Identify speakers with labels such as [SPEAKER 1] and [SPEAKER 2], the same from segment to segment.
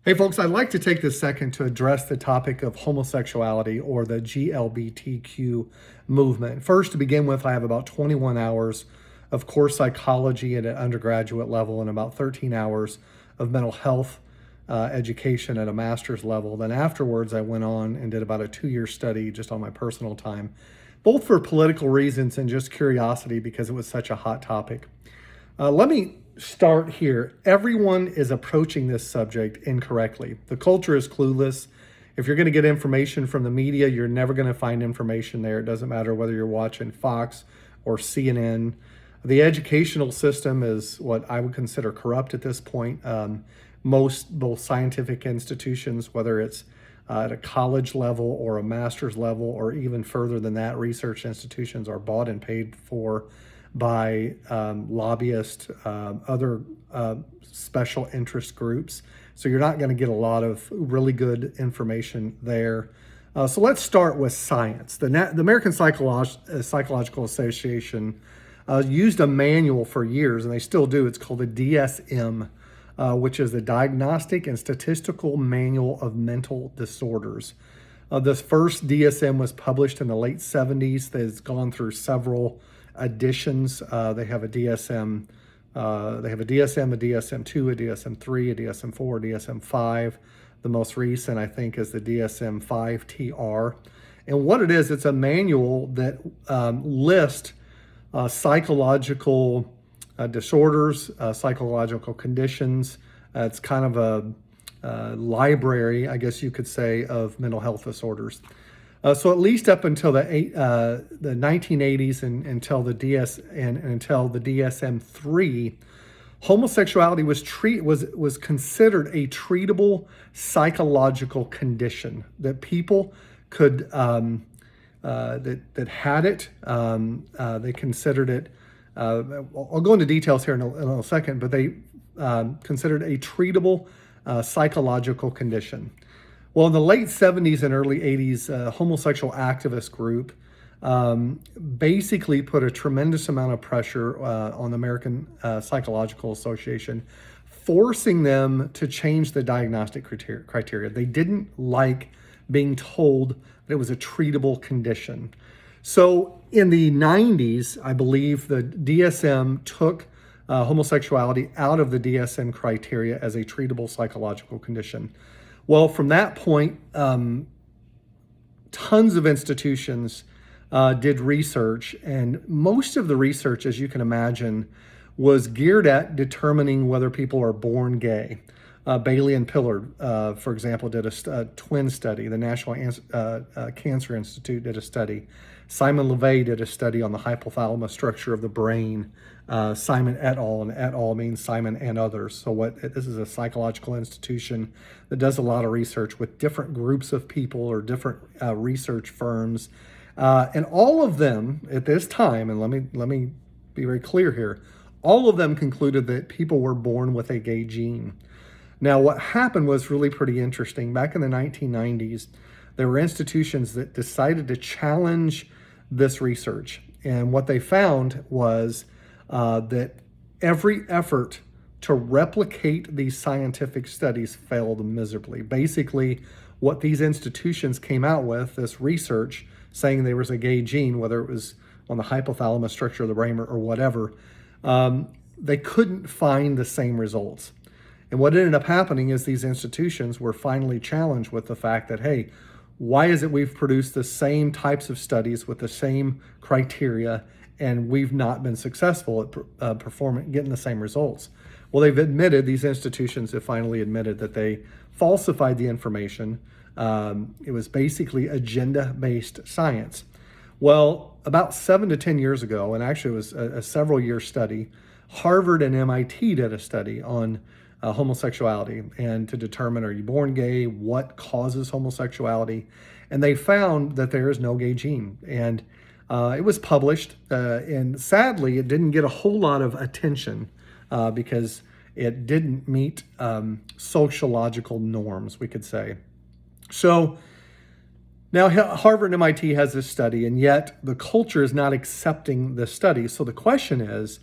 [SPEAKER 1] Hey folks, I'd like to take this second to address the topic of homosexuality or the GLBTQ movement. First, to begin with, I have about 21 hours of core psychology at an undergraduate level and about 13 hours of mental health education at a master's level. Then afterwards, I went on and did about a 2-year study just on my personal time, both for political reasons and just curiosity because it was such a hot topic. Let me start here. Everyone is approaching this subject incorrectly. The culture is clueless. If you're going to get information from the media, you're never going to find information there. It doesn't matter whether you're watching Fox or CNN. The educational system is what I would consider corrupt at this point. Most both scientific institutions, whether it's at a college level or a master's level or even further than that, research institutions are bought and paid for by lobbyists, other special interest groups. So you're not going to get a lot of really good information there. So let's start with science. The American Psychological Association used a manual for years, and they still do. It's called the DSM, which is the Diagnostic and Statistical Manual of Mental Disorders. This first DSM was published in the late 70s. It's gone through several editions. They have a DSM, a DSM-2, a DSM-3, a DSM-4, a DSM-5. The most recent, I think, is the DSM-5 TR. And what it is, it's a manual that lists psychological disorders, psychological conditions. It's kind of a library, I guess you could say, of mental health disorders. So at least up until the 1980s and until the DSM-3, homosexuality was considered a treatable psychological condition that people could that had it. They considered it. I'll go into details here in a second, but they considered a treatable psychological condition. Well, in the late 70s and early 80s, a homosexual activist group basically put a tremendous amount of pressure on the American Psychological Association, forcing them to change the diagnostic criteria. They didn't like being told that it was a treatable condition. So in the 90s, I believe the DSM took homosexuality out of the DSM criteria as a treatable psychological condition. Well, from that point, tons of institutions did research, and most of the research, as you can imagine, was geared at determining whether people are born gay. Bailey and Pillard, for example, did a twin study. The National Cancer Institute did a study. Simon LeVay did a study on the hypothalamus structure of the brain. Simon et al., and et al. Means Simon and others. So this is a psychological institution that does a lot of research with different groups of people or different research firms. And all of them at this time, and let me be very clear here, all of them concluded that people were born with a gay gene. Now, what happened was really pretty interesting. Back in the 1990s, there were institutions that decided to challenge this research. And what they found was that every effort to replicate these scientific studies failed miserably. Basically, what these institutions came out with, this research saying there was a gay gene, whether it was on the hypothalamus structure of the brain or whatever, they couldn't find the same results. And what ended up happening is these institutions were finally challenged with the fact that, hey, why is it we've produced the same types of studies with the same criteria and we've not been successful at getting the same results? Well, these institutions have finally admitted that they falsified the information. It was basically agenda-based science. Well, about 7 to 10 years ago, and actually it was a several-year study, Harvard and MIT did a study on homosexuality and to determine, are you born gay, what causes homosexuality, and they found that there is no gay gene. And it was published, and sadly, it didn't get a whole lot of attention because it didn't meet sociological norms, we could say. So now Harvard and MIT has this study, and yet the culture is not accepting this study. So the question is,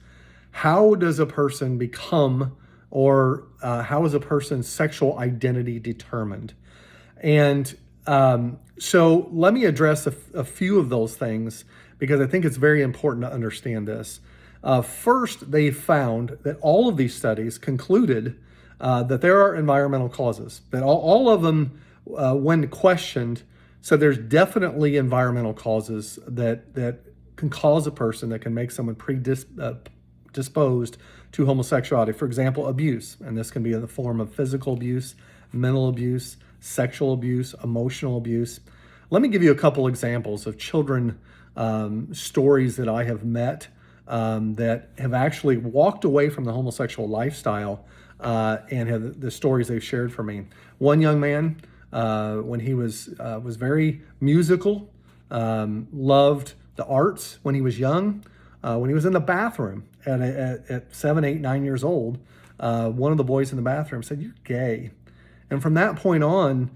[SPEAKER 1] how does a person become or how is a person's sexual identity determined? And so let me address a few of those things because I think it's very important to understand this. First, they found that all of these studies concluded that there are environmental causes, that all of them, when questioned, said there's definitely environmental causes that can cause a person, that can make someone predisposed to homosexuality. For example, abuse, and this can be in the form of physical abuse, mental abuse, sexual abuse, emotional abuse. Let me give you a couple examples of children stories that I have met that have actually walked away from the homosexual lifestyle and have the stories they've shared for me. One young man, when he was very musical, loved the arts when he was young. When he was in the bathroom at 7, 8, 9 years old, one of the boys in the bathroom said, "You're gay." And from that point on,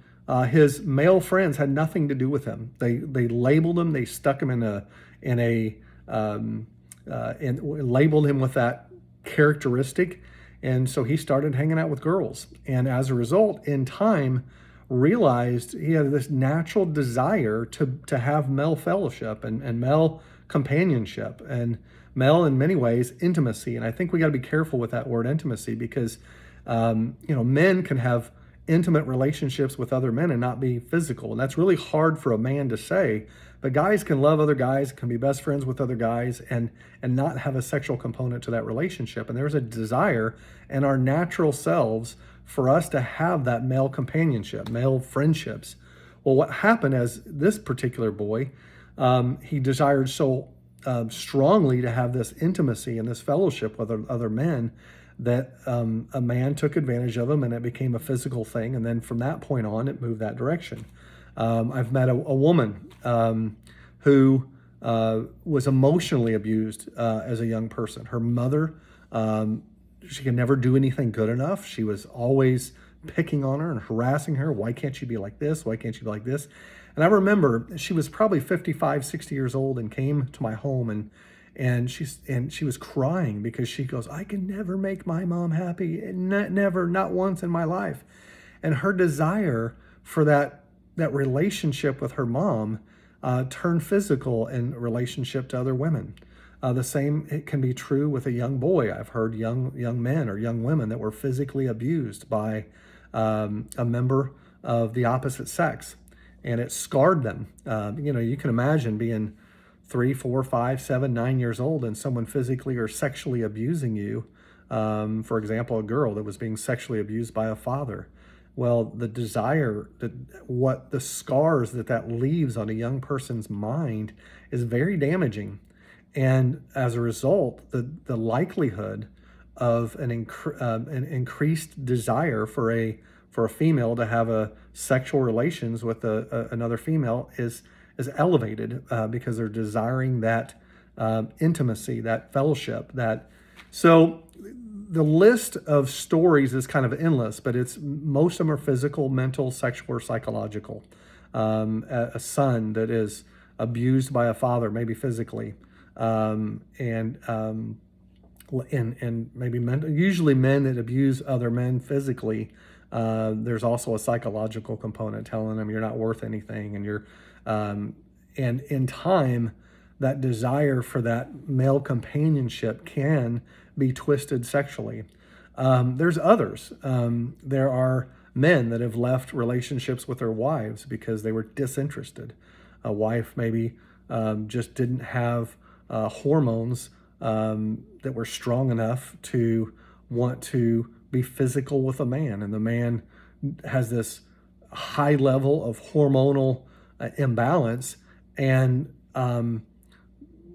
[SPEAKER 1] his male friends had nothing to do with him. They labeled him. They stuck him and labeled him with that characteristic. And so he started hanging out with girls. And as a result, in time, realized he had this natural desire to have male fellowship and male companionship and male, in many ways, intimacy. And I think we got to be careful with that word intimacy because, men can have intimate relationships with other men and not be physical. And that's really hard for a man to say, but guys can love other guys, can be best friends with other guys and not have a sexual component to that relationship. And there's a desire in our natural selves for us to have that male companionship, male friendships. Well, what happened as this particular boy, he desired so strongly to have this intimacy and this fellowship with other men that a man took advantage of him and it became a physical thing. And then from that point on, it moved that direction. I've met a woman who was emotionally abused as a young person. Her mother, she could never do anything good enough. She was always picking on her and harassing her. Why can't you be like this? Why can't you be like this? And I remember she was probably 55, 60 years old and came to my home and she was crying because she goes, "I can never make my mom happy. Never, not once in my life." And her desire for that relationship with her mom turned physical in relationship to other women. The same, it can be true with a young boy. I've heard young men or young women that were physically abused by a member of the opposite sex, and it scarred them. You can imagine being 3, 4, 5, 7, 9 years old and someone physically or sexually abusing you. For example, a girl that was being sexually abused by a father. Well, the desire, what the scars that leaves on a young person's mind is very damaging. And as a result, the likelihood of an increased desire for a female to have a sexual relations with another female is elevated because they're desiring that intimacy, that fellowship. So the list of stories is kind of endless, but most of them are physical, mental, sexual, or psychological. A son that is abused by a father, maybe physically, and maybe mental. Usually, men that abuse other men physically. There's also a psychological component telling them you're not worth anything, and you're. And in time, that desire for that male companionship can be twisted sexually. There's others. There are men that have left relationships with their wives because they were disinterested. A wife maybe just didn't have hormones that were strong enough to want to be physical with a man. And the man has this high level of hormonal imbalance and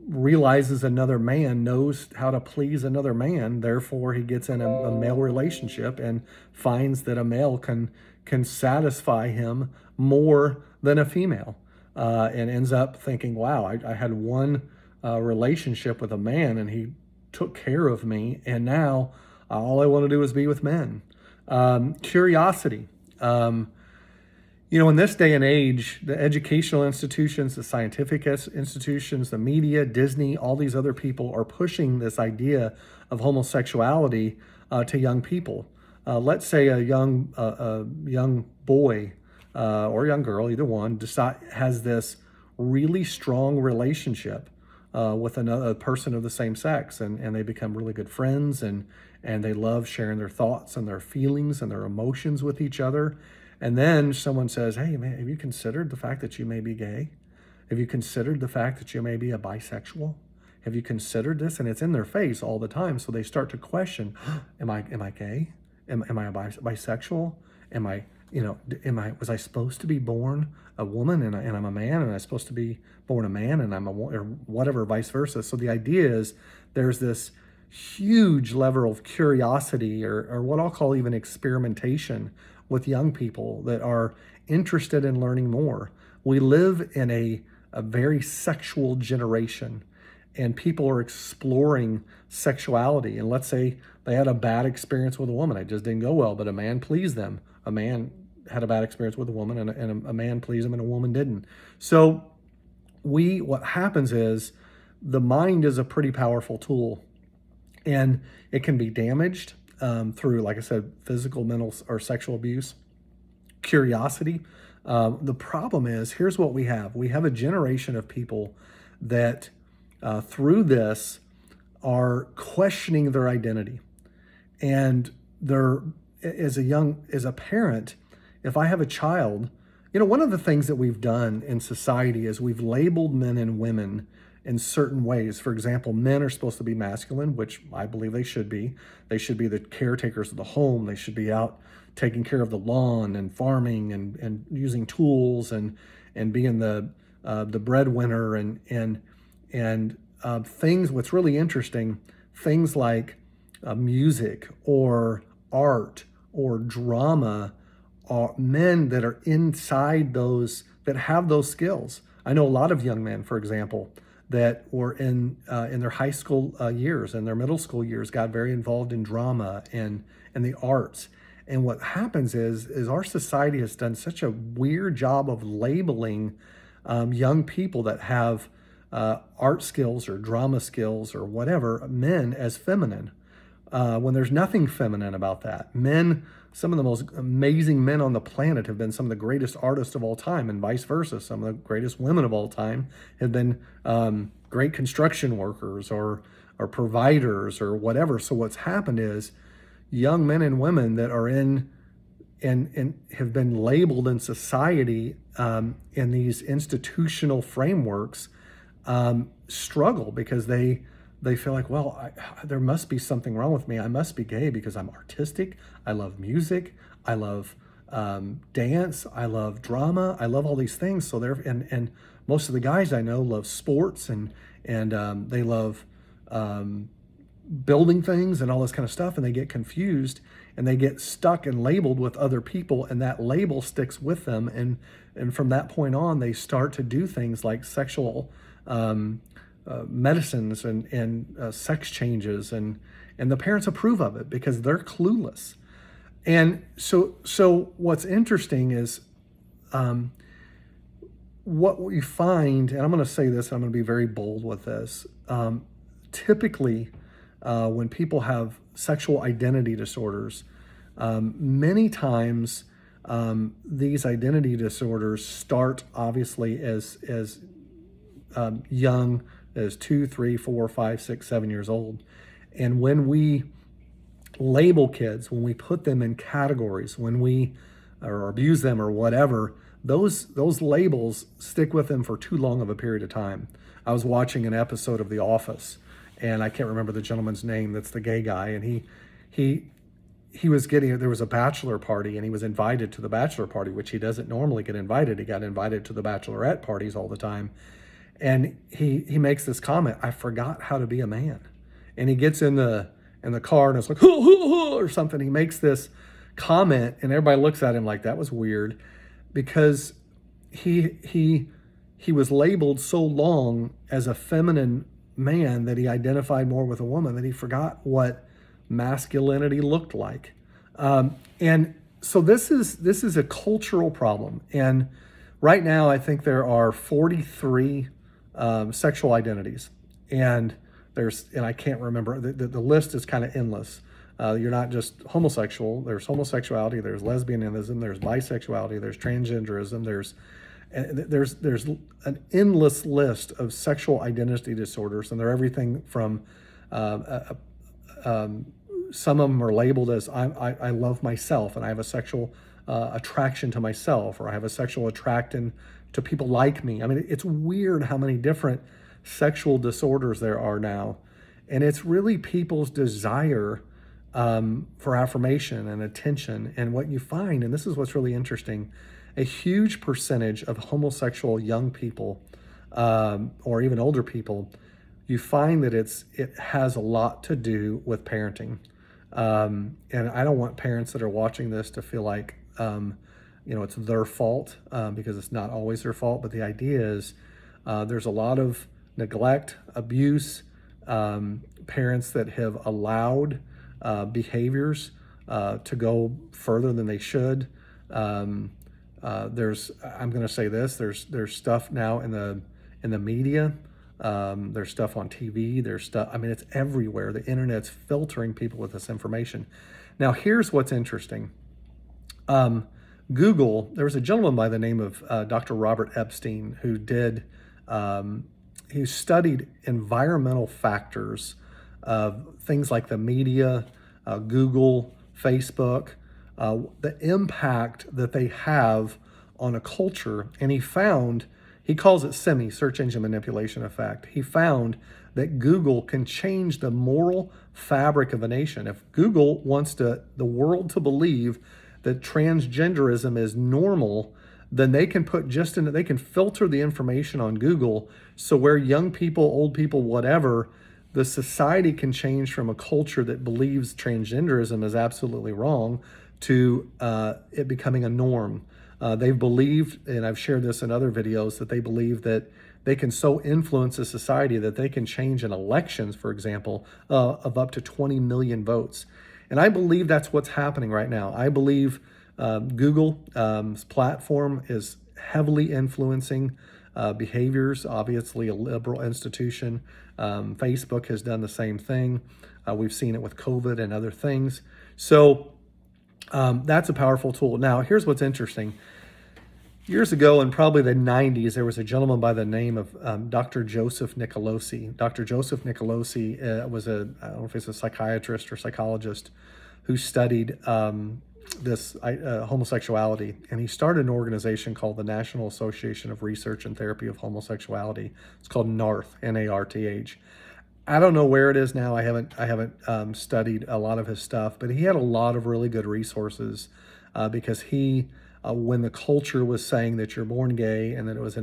[SPEAKER 1] realizes another man knows how to please another man. Therefore, he gets in a male relationship and finds that a male can satisfy him more than a female, and ends up thinking, wow, I had one relationship with a man and he took care of me, and now all I want to do is be with men. Curiosity. In this day and age, the educational institutions, the scientific institutions, the media, Disney, all these other people are pushing this idea of homosexuality to young people. Let's say a young boy or young girl, either one, has this really strong relationship with another person of the same sex, and they become really good friends, and they love sharing their thoughts and their feelings and their emotions with each other. And then someone says, "Hey, man, have you considered the fact that you may be gay? Have you considered the fact that you may be a bisexual? Have you considered this?" And it's in their face all the time. So they start to question, am I gay? Am I a bisexual? Am I, was I supposed to be born a woman and I'm a man, and I'm supposed to be born a man and I'm or whatever, vice versa. So the idea is there's this huge level of curiosity, or what I'll call even experimentation, with young people that are interested in learning more. We live in a very sexual generation, and people are exploring sexuality. And let's say they had a bad experience with a woman. It just didn't go well, but a man pleased them. A man had a bad experience with a woman, and a man pleased him and a woman didn't. So what happens is the mind is a pretty powerful tool, and it can be damaged through, like I said, physical, mental, or sexual abuse. Curiosity. The problem is, here's what we have. We have a generation of people that through this are questioning their identity. And they're, as a parent, if I have a child, one of the things that we've done in society is we've labeled men and women in certain ways. For example, men are supposed to be masculine, which I believe they should be. They should be the caretakers of the home. They should be out taking care of the lawn and farming and using tools and being the breadwinner and things. What's really interesting, things like music or art or drama, are men that are inside those, that have those skills. I know a lot of young men, for example, that were in their high school years and their middle school years, got very involved in drama and the arts. And what happens is our society has done such a weird job of labeling young people that have art skills or drama skills or whatever, men, as feminine, when there's nothing feminine about that. Men, some of the most amazing men on the planet have been some of the greatest artists of all time, and vice versa. Some of the greatest women of all time have been great construction workers or providers or whatever. So what's happened is young men and women that are in and have been labeled in society in these institutional frameworks struggle because they feel like, well, there must be something wrong with me. I must be gay because I'm artistic. I love music. I love dance. I love drama. I love all these things. So and most of the guys I know love sports and they love building things and all this kind of stuff, and they get confused and they get stuck and labeled with other people, and that label sticks with them, and from that point on they start to do things like sexual medicines and sex changes, and the parents approve of it because they're clueless. And so what's interesting is what we find, and I'm going to say this, I'm going to be very bold with this. Typically, when people have sexual identity disorders, many times these identity disorders start obviously as young as 2, 3, 4, 5, 6, 7 years old. And when we label kids, when we put them in categories, when we or abuse them or whatever, those labels stick with them for too long of a period of time. I was watching an episode of The Office, and I can't remember the gentleman's name that's the gay guy, and he was there was a bachelor party, and he was invited to the bachelor party, which he doesn't normally get invited. He got invited to the bachelorette parties all the time. And he makes this comment, "I forgot how to be a man." And he gets in the car and it's like, "Hoo, hoo, hoo," or something. He makes this comment and everybody looks at him like that was weird, because he was labeled so long as a feminine man that he identified more with a woman that he forgot what masculinity looked like. And so this is a cultural problem. And right now I think there are 43 sexual identities, and I can't remember, the list is kind of endless. You're not just homosexual. There's homosexuality, there's lesbianism, there's bisexuality, there's transgenderism, there's an endless list of sexual identity disorders, and they're everything from some of them are labeled as I love myself and I have a sexual attraction to myself, or I have a sexual attraction to people like me. I mean, it's weird how many different sexual disorders there are now. And it's really people's desire for affirmation and attention. And what you find, and this is what's really interesting, a huge percentage of homosexual young people or even older people, you find that it has a lot to do with parenting. And I don't want parents that are watching this to feel like, it's their fault, because it's not always their fault. But the idea is there's a lot of neglect, abuse, parents that have allowed behaviors to go further than they should. I'm going to say this, there's stuff now in the media. There's stuff on TV. There's stuff, I mean, it's everywhere. The internet's filtering people with this information. Now, here's what's interesting. Google, there was a gentleman by the name of Dr. Robert Epstein who he studied environmental factors of things like the media, Google, Facebook, the impact that they have on a culture. And he calls it search engine manipulation effect. He found that Google can change the moral fabric of a nation. If Google wants the world to believe that transgenderism is normal, then they can they can filter the information on Google, so where young people, old people, whatever, the society can change from a culture that believes transgenderism is absolutely wrong to it becoming a norm. They've believed, and I've shared this in other videos, that they believe that they can so influence a society that they can change in elections, for example, of up to 20 million votes. And I believe that's what's happening right now. I believe Google's platform is heavily influencing behaviors, obviously a liberal institution. Facebook has done the same thing. We've seen it with COVID and other things. So that's a powerful tool. Now, here's what's interesting. Years ago, in probably the 90s, there was a gentleman by the name of Dr. Joseph Nicolosi. Dr. Joseph Nicolosi was I don't know if he's a psychiatrist or psychologist who studied homosexuality. And he started an organization called the National Association of Research and Therapy of Homosexuality. It's called NARTH, N-A-R-T-H. I don't know where it is now. I haven't studied a lot of his stuff, but he had a lot of really good resources because when the culture was saying that you're born gay and that it was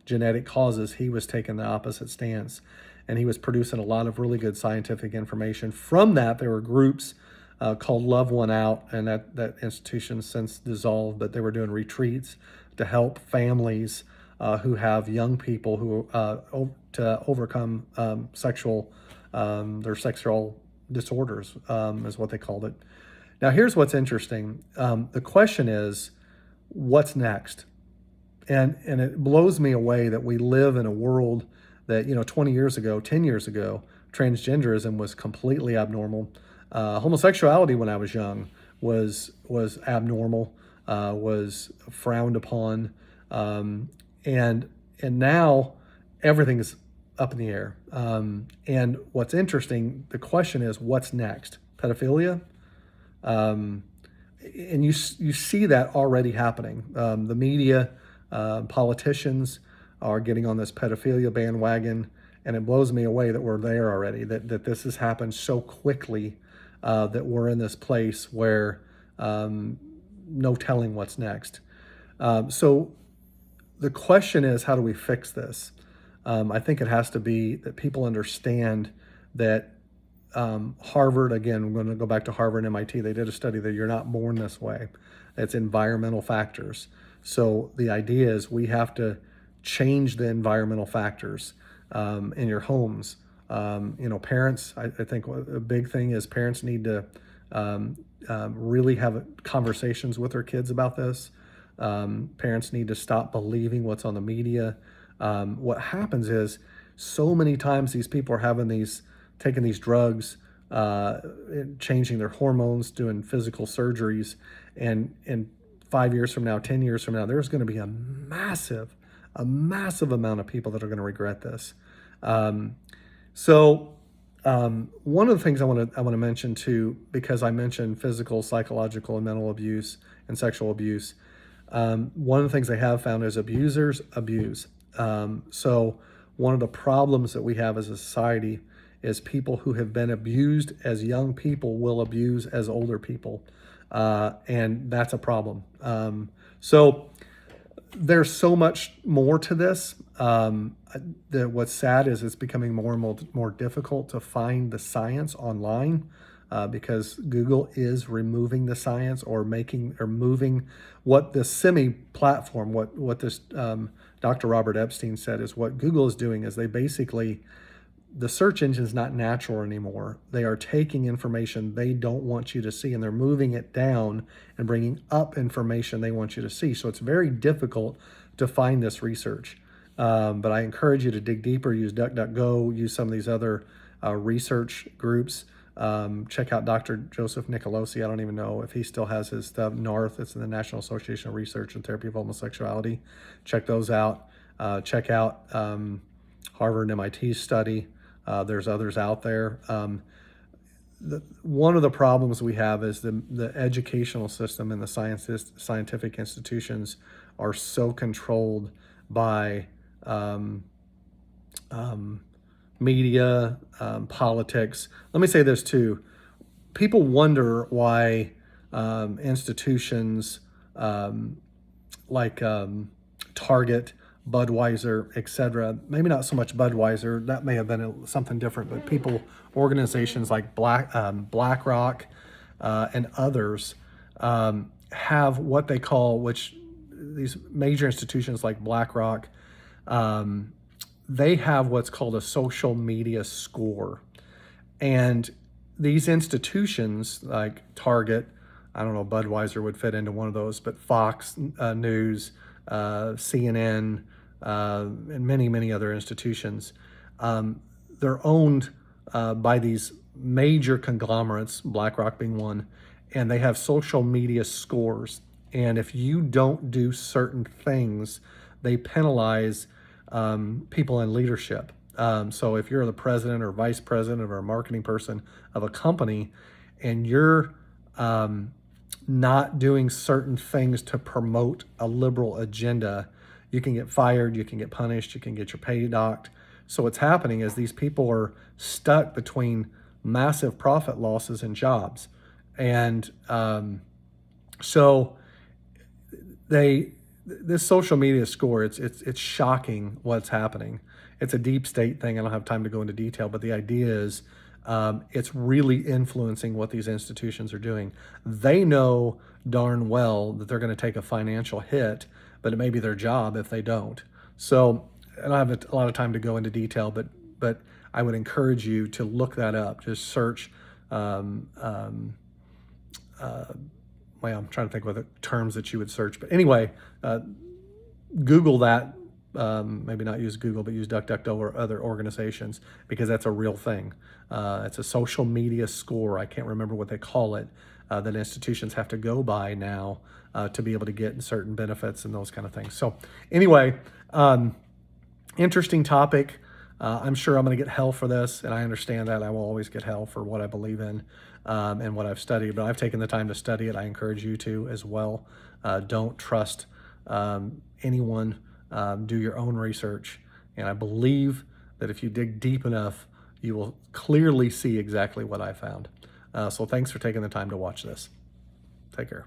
[SPEAKER 1] genetic causes, he was taking the opposite stance, and he was producing a lot of really good scientific information. From that, there were groups called Love One Out, and that institution since dissolved, but they were doing retreats to help families who have young people who to overcome their sexual disorders, is what they called it. Now, here's what's interesting. The question is, what's next? And it blows me away that we live in a world that, 20 years ago, 10 years ago, transgenderism was completely abnormal. Homosexuality when I was young was abnormal, was frowned upon, and now everything is up in the air. And what's interesting, the question is, what's next? Pedophilia? And you see that already happening. The media, politicians are getting on this pedophilia bandwagon, and it blows me away that we're there already, that this has happened so quickly, that we're in this place where no telling what's next. So the question is, how do we fix this? I think it has to be that people understand that Harvard, again, I'm going to go back to Harvard and MIT, they did a study that you're not born this way. It's environmental factors. So the idea is we have to change the environmental factors in your homes. Parents, I think a big thing is parents need to really have conversations with their kids about this. Parents need to stop believing what's on the media. What happens is so many times these people are taking these drugs changing their hormones, doing physical surgeries, and in 5 years from now, 10 years from now, there's going to be a massive amount of people that are going to regret this. Um, so one of the things I want to mention too, because I mentioned physical, psychological, and mental abuse and sexual abuse. One of the things they have found is abusers abuse. So one of the problems that we have as a society is people who have been abused as young people will abuse as older people, and that's a problem. So there's so much more to this. What's sad is it's becoming more and more difficult to find the science online, because Google is removing the science or moving what the semi-platform, what this Dr. Robert Epstein said is what Google is doing is they basically, the search engine is not natural anymore. They are taking information they don't want you to see and they're moving it down and bringing up information they want you to see. So it's very difficult to find this research. But I encourage you to dig deeper, use DuckDuckGo, use some of these other research groups. Check out Dr. Joseph Nicolosi. I don't even know if he still has his stuff. North, it's in the National Association of Research and Therapy of Homosexuality. Check those out. Check out Harvard and MIT study. There's others out there. One of the problems we have is the educational system and the scientific institutions are so controlled by media, politics. Let me say this too. People wonder why institutions like Target, Budweiser, etc. Maybe not so much Budweiser. That may have been something different. But organizations like BlackRock, and others have what they call, which these major institutions like BlackRock, they have what's called a social media score. And these institutions like Target, I don't know, Budweiser would fit into one of those, but Fox News, CNN, and many other institutions, they're owned by these major conglomerates, BlackRock being one, and they have social media scores. And if you don't do certain things, they penalize people in leadership. So if you're the president or vice president or a marketing person of a company and you're not doing certain things to promote a liberal agenda, you can get fired, you can get punished, you can get your pay docked. So what's happening is these people are stuck between massive profit losses and jobs. And so this social media score, it's shocking what's happening. It's a deep state thing. I don't have time to go into detail, but the idea is it's really influencing what these institutions are doing. They know darn well that they're going to take a financial hit, but it may be their job if they don't. So I don't have a lot of time to go into detail, but I would encourage you to look that up. Just search. Well, I'm trying to think of the terms that you would search, but anyway, Google that. Maybe not use Google, but use DuckDuckGo or other organizations, because that's a real thing. It's a social media score. I can't remember what they call it, that institutions have to go by now to be able to get certain benefits and those kind of things. So anyway, interesting topic. I'm sure I'm going to get hell for this, and I understand that. I will always get hell for what I believe in and what I've studied, but I've taken the time to study it. I encourage you to as well. Don't trust anyone. Do your own research, and I believe that if you dig deep enough, you will clearly see exactly what I found. So thanks for taking the time to watch this. Take care.